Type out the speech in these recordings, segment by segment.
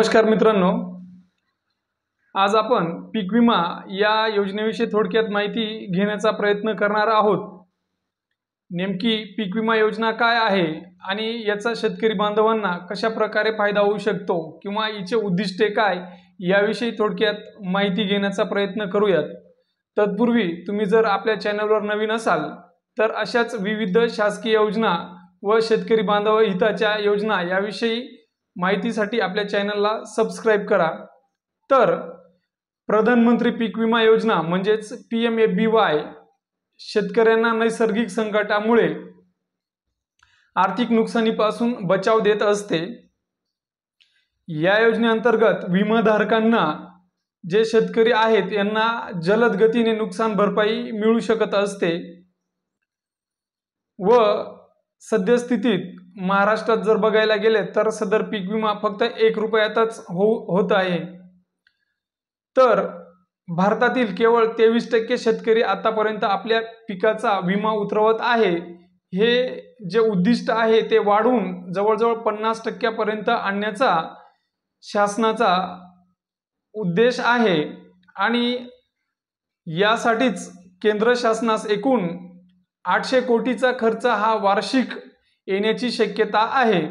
नमस्कार मित्रांनो, आज आपण पीक विमा या योजनेविषयी थोडक्यात माहिती घेण्याचा प्रयत्न करणार आहोत। नेमकी पीक विमा योजना काय आहे आणि याचा शेतकरी बांधवांना कशा प्रकारे फायदा होऊ शकतो किंवा याचे उद्दिष्टे काय याविषयी थोडक्यात माहिती घेण्याचा प्रयत्न करूयात। तत्पूर्वी तुम्ही जर आपल्या चॅनलवर नवीन असाल तर अशाच विविध शासकीय योजना व शेतकरी बांधव हिताच्या योजना याविषयी माहितीसाठी आपल्या चॅनलला सबस्क्राइब करा। तर प्रधानमंत्री पीक विमा योजना म्हणजेच PMFBY शेतकऱ्यांना नैसर्गिक संकटामुळे आर्थिक नुकसानीपासून बचाव देत असते। या योजनेअंतर्गत विमाधारकांना जे शेतकरी आहेत यांना जलद गतीने नुकसान भरपाई मिळू शकत असते व सद्यस्थितीत महाराष्ट्रात जर बघायला गेले तर सदर पीक विमा फक्त 1 रुपयातच होत आहे। तर भारतातील केवळ 23% शेतकरी आतापर्यंत आपल्या पिकाचा विमा उतरवत आहे। हे जे उद्दिष्ट आहे ते वाढवून जवळजवळ 50% पर्यंत आणण्याचा शासनाचा उद्देश आहे आणि यासाठीच केंद्र शासनास एकूण 800 कोटीचा खर्च हा वार्षिक येण्याची शक्यता आहे।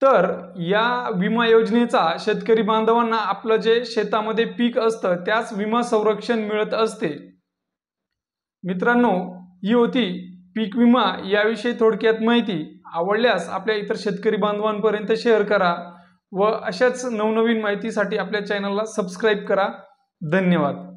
तर या विमा योजनेचा शेतकरी बांधवांना आपलं जे शेतामध्ये पीक असतं त्यास विमा संरक्षण मिळत असते। मित्रांनो, ही होती पीक विमा याविषयी थोडक्यात माहिती। आवडल्यास आपल्या इतर शेतकरी बांधवांपर्यंत शेअर करा व अशाच नवनवीन माहितीसाठी आपल्या चॅनलला सबस्क्राइब करा। धन्यवाद।